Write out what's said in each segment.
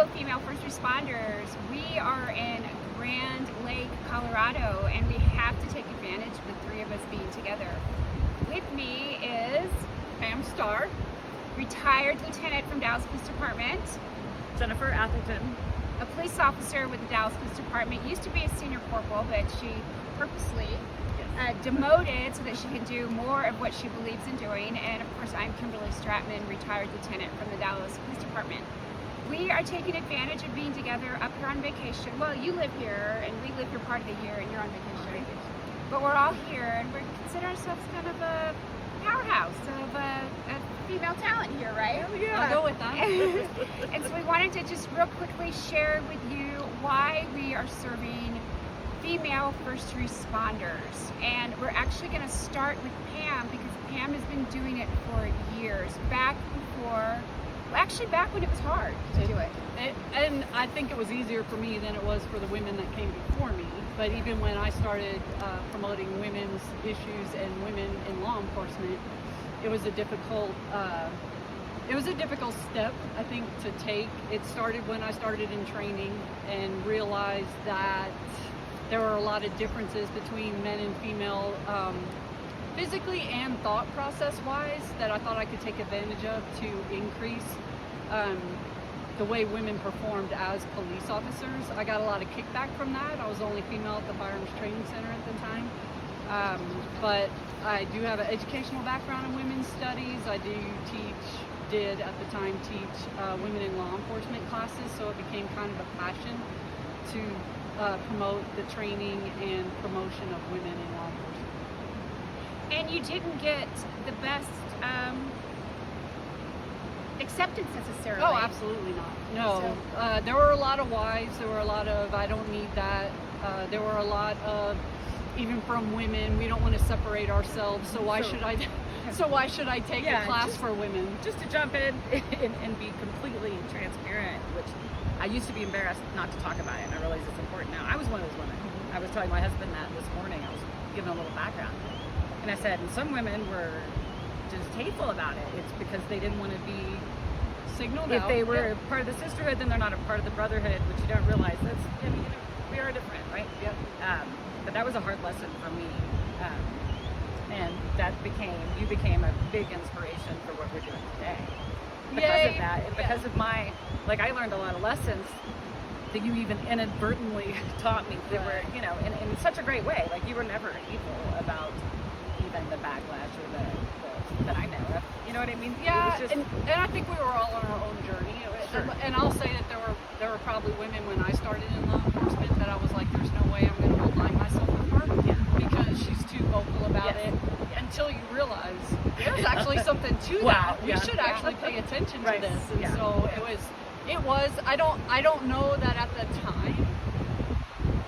Hello, female first responders. We are in Grand Lake, Colorado, and we have to take advantage of the three of us being together. With me is Pam Starr, retired lieutenant from Dallas Police Department, Jennifer Atherton, a police officer with the Dallas Police Department, used to be a senior corporal, but she purposely demoted so that she can do more of what she believes in doing. And of course, I'm Kimberly Stratman, retired lieutenant from the Dallas Police Department. We are taking advantage of being together up here on vacation. Well, you live here, and we live here part of the year, and you're on vacation. But we're all here, and we consider ourselves kind of a powerhouse of a female talent here, right? Oh, yeah. I'll go with that. And so we wanted to just real quickly share with you why we are serving female first responders. And we're actually going to start with Pam, because Pam has been doing it for years, back when it was hard to do it. And I think it was easier for me than it was for the women that came before me. But even when I started promoting women's issues and women in law enforcement, it was a difficult step, I think, to take. It started when I started in training and realized that there were a lot of differences between men and female, physically and thought process wise, that I thought I could take advantage of to increase the way women performed as police officers. I got a lot of kickback from that. I was the only female at the Firearms Training Center at the time. But I do have an educational background in women's studies. I did at the time teach women in law enforcement classes, so it became kind of a passion to promote the training and promotion of women in law enforcement. And you didn't get the best acceptance necessarily. Oh, absolutely not. No. There were a lot of whys. There were a lot of, I don't need that. There were a lot of, even from women, we don't want to separate ourselves, so why should I take a class for women? Just to jump in and be completely transparent, which I used to be embarrassed not to talk about it, and I realize it's important now. I was one of those women. I was telling my husband that this morning. I was giving a little background. And I said, and some women were just hateful about it. It's because they didn't want to be Signaled if out. they were part of the sisterhood, then they're not a part of the brotherhood, which you don't realize. We are different, right? Yep. But that was a hard lesson for me. And you became a big inspiration for what we're doing today. Because of that, and because of I learned a lot of lessons that you even inadvertently taught me that were, in such a great way. Like, you were never evil about even the backlash or the that I know of. You know what I mean? Yeah, it was just, and I think we were all on our own journey. Sure. And I'll say that there were probably women when I started in law enforcement that I was like, there's no way I'm going to align myself with her because she's too vocal about it. Until you realize there's actually something to that. We should actually pay attention to this. And so it was. I don't know that at the time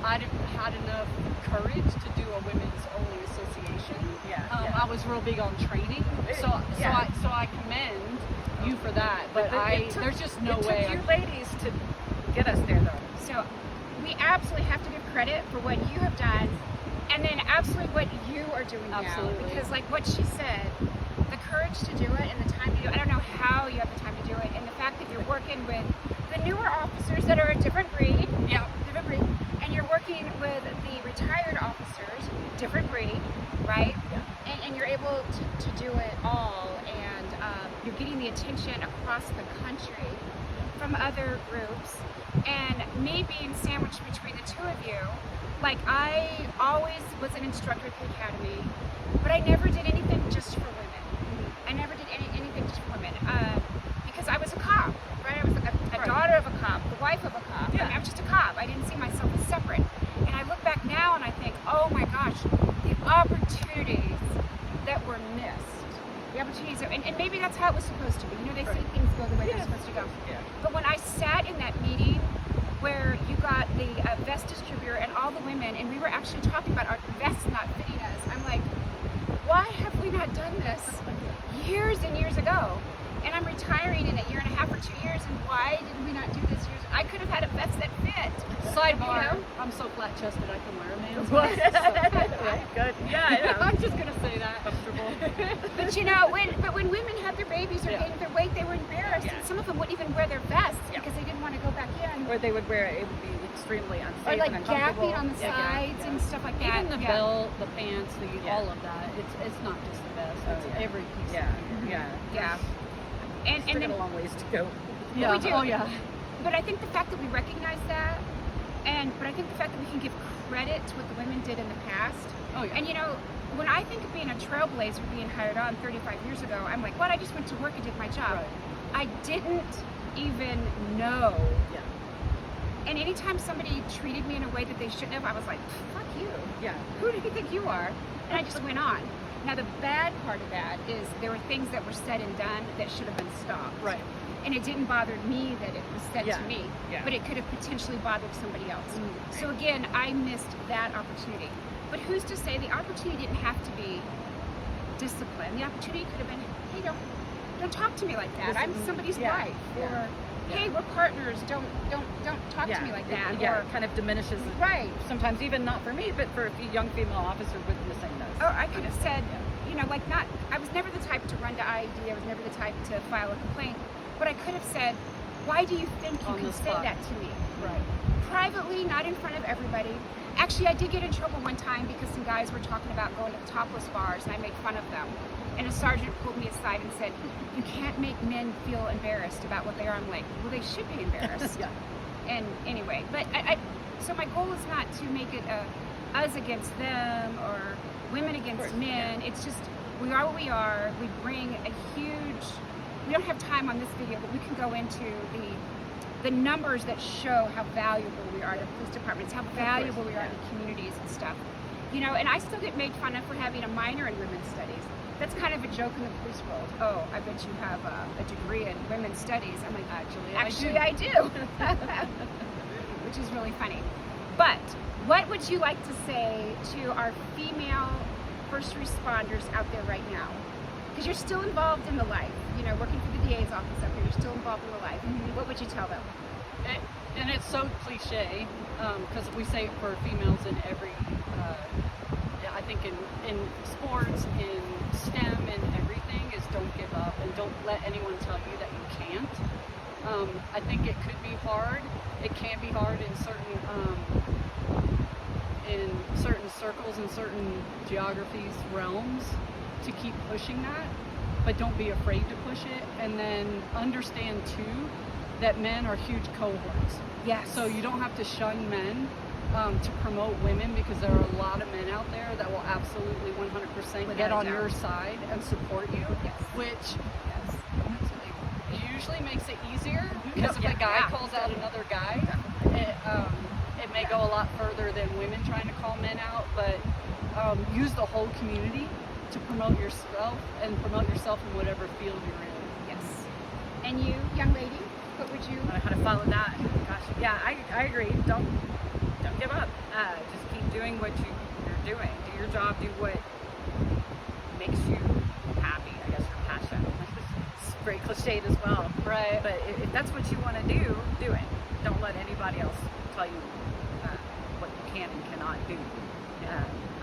I had enough courage to do a women's only association. I was real big on training, so I commend you for that. But there's just no way. It took you ladies to get us there, though. So we absolutely have to give credit for what you have done, and then absolutely what you are doing now. Because like what she said, the courage to do it and the time to do it, I don't know how you have the time to do it, and the fact that you're working with the newer officers that are a different breed, and you're working with the retired officers, different breed, right? And you're able to do it all, and you're getting the attention across the country from other groups, and me being sandwiched between the two of you. Like, I always was an instructor at the academy, but I never did anything just for women. I never did anything just for women, because I was a cop, right? I was a daughter of a cop, the wife of a cop. I mean, I was just a cop. I didn't see myself as separate. And I look back now and I think, oh my gosh, the opportunities that were missed. The opportunities, and maybe that's how it was supposed to be. They say things go the way they're supposed to go. But when I sat in that meeting where you got the vest distributor and all the women, and we were actually talking about our vests not fitting us, I'm like, why have we not done this years and years ago? And I'm retiring in a year and a half or 2 years, and why did we not do this years? I could have had a vest that fit. Sidebar, I'm so flat-chested I can wear a man's vest. Good. Yeah. I'm just going to say that. Comfortable. But when women had their babies or gained their weight, they were embarrassed, and some of them wouldn't even wear their vests because they didn't want to go back where they would wear it would be extremely unsafe Or like and uncomfortable. gapping on the sides and stuff like that. Even the belt, the pants, all of that. It's not just the vest. It's every piece. Yeah. And Still then got a long ways to go. Yeah. we do. Oh yeah. But I think the fact that we recognize that, but I think the fact that we can give credit to what the women did in the past. Oh yeah. And when I think of being a trailblazer, being hired on 35 years ago, I'm like, what? I just went to work and did my job. Right. I didn't even know. Yeah. And anytime somebody treated me in a way that they shouldn't have, I was like, fuck you. Yeah. Who do you think you are? And I just went on. Now the bad part of that is there were things that were said and done that should have been stopped. Right. And it didn't bother me that it was said Yeah. to me, Yeah. but it could have potentially bothered somebody else. Mm. So again, I missed that opportunity. But who's to say the opportunity didn't have to be discipline? The opportunity could have been, hey, don't talk to me like that. I'm somebody's wife. Or hey, we're partners. Don't talk to me like that. Yeah, Or it kind of diminishes it. right. Sometimes even not for me, but for a young female officer witnessing this. Or I could have said, I was never the type to run to IED. I was never the type to file a complaint. But I could have said, why do you think you On can the say spot. that to me? Right. Privately, not in front of everybody. Actually, I did get in trouble one time because some guys were talking about going to the topless bars, and I made fun of them. And a sergeant pulled me aside and said, you can't make men feel embarrassed about what they are. I'm like, well, they should be embarrassed. Yeah. And anyway, but so my goal is not to make it us against them or women against men. It's just, we are what we are. We bring we don't have time on this video, but we can go into the numbers that show how valuable we are to police departments, how valuable we are to communities and stuff. And I still get made fun of for having a minor in women's studies. That's kind of a joke in the police world. Oh, I bet you have a degree in women's studies. I'm like, actually I do. Which is really funny. But what would you like to say to our female first responders out there right now? Because you're still involved in the life, working for the DA's office up here, you're still involved in the life. What would you tell them? And it's so cliche, because we say it for females in every, I think in sports, in STEM, and everything, is don't give up and don't let anyone tell you that you can't. I think it could be hard. It can be hard in certain circles, in certain geographies, realms, to keep pushing that, but don't be afraid to push it. And then understand too that men are huge cohorts. Yes. So you don't have to shun men to promote women, because there are a lot of men out there that will absolutely 100% get on your side and support you. Yes. Which usually makes it easier, because if a guy calls out another guy, it may go a lot further than women trying to call men out. But use the whole community to promote yourself and promote yourself in whatever field you're in. Yes. And you, young lady, what would you? I don't know how to follow that. Gosh, yeah, I agree. Don't give up. Just keep doing what you're doing. Do your job. Do what makes you happy. I guess your passion. It's very cliched as well. Right. But if that's what you want to do, do it. Don't let anybody else tell you what you can and cannot do.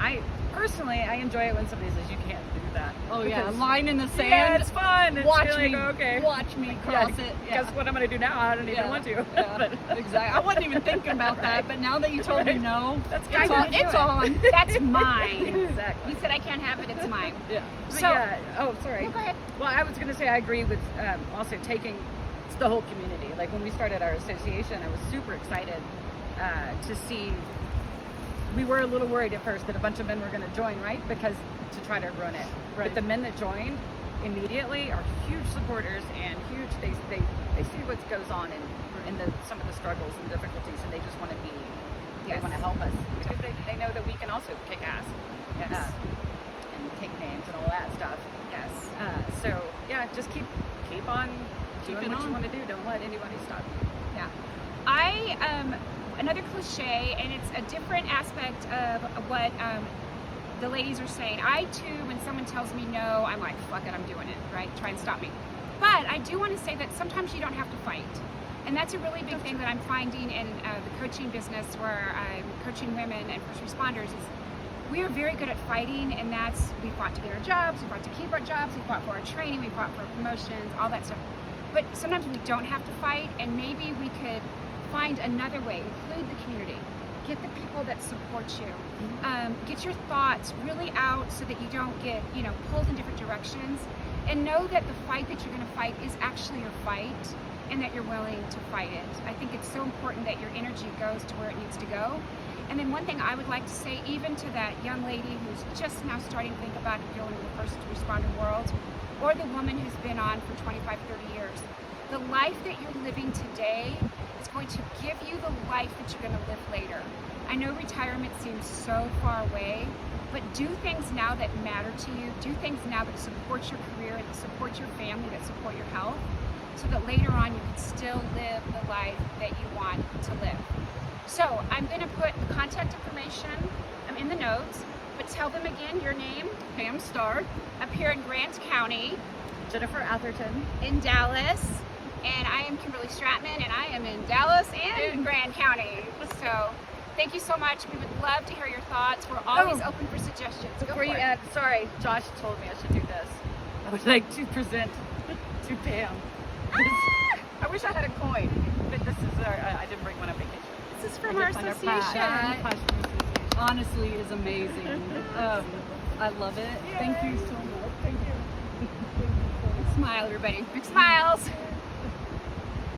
I personally, I enjoy it when somebody says you can't do that. Oh yeah, line in the sand. Yeah, it's fun. It's Watch really me. okay. Watch me cross it. Yeah. Guess what I'm going to do now? I don't even want to. Yeah, But exactly. I wasn't even thinking about that, but now that you told me no, That's it's kind on. of It's on. That's mine. Exactly. You said I can't have it, it's mine. Yeah. But So- yeah. Oh, sorry. No, go ahead. Well, I was going to say I agree with also taking the whole community. Like when we started our association, I was super excited to see. We were a little worried at first that a bunch of men were going to join, right? Because to try to run it. Right. But the men that joined immediately are huge supporters and huge. They see what goes on in some of the struggles and difficulties, and they just want to be. They want to help us because they know that we can also kick ass. Yes. And take names and all that stuff. Yes. So yeah, just keep on doing Keeping what you on. want to do. Don't let anybody stop you. Yeah. Another cliche, and it's a different aspect of what the ladies are saying. I too, when someone tells me no, I'm like, fuck it, I'm doing it, right? Try and stop me. But I do want to say that sometimes you don't have to fight. And that's a really big thing that I'm finding in the coaching business, where I'm coaching women and first responders, is we are very good at fighting, and that's, we fought to get our jobs, we fought to keep our jobs, we fought for our training, we fought for promotions, all that stuff. But sometimes we don't have to fight, and maybe we could find find another way. Include the community. Get the people that support you. Get your thoughts really out so that you don't get, pulled in different directions. And know that the fight that you're going to fight is actually your fight, and that you're willing to fight it. I think it's so important that your energy goes to where it needs to go. And then one thing I would like to say, even to that young lady who's just now starting to think about going into the first responder world, or the woman who's been on for 25, 30 years, the life that you're living today is going to give you the life that you're going to live later. I know retirement seems so far away, but do things now that matter to you. Do things now that support your career, that support your family, that support your health, so that later on you can still live the life that you want to live. So I'm going to put contact information in the notes, but tell them again your name. Pam Starr. Up here in Grant County. Jennifer Atherton. In Dallas. And I am Kimberly Stratman, and I am in Dallas and in Grant County. So thank you so much. We would love to hear your thoughts. We're always open for suggestions. Before you add, sorry, Josh told me I should do this. I would like to present to Pam. I wish I had a coin, but this is I didn't bring one on vacation. This is from our association. Honestly, is amazing. I love it. Thank you so much. Thank you. Smile, everybody. Big smiles.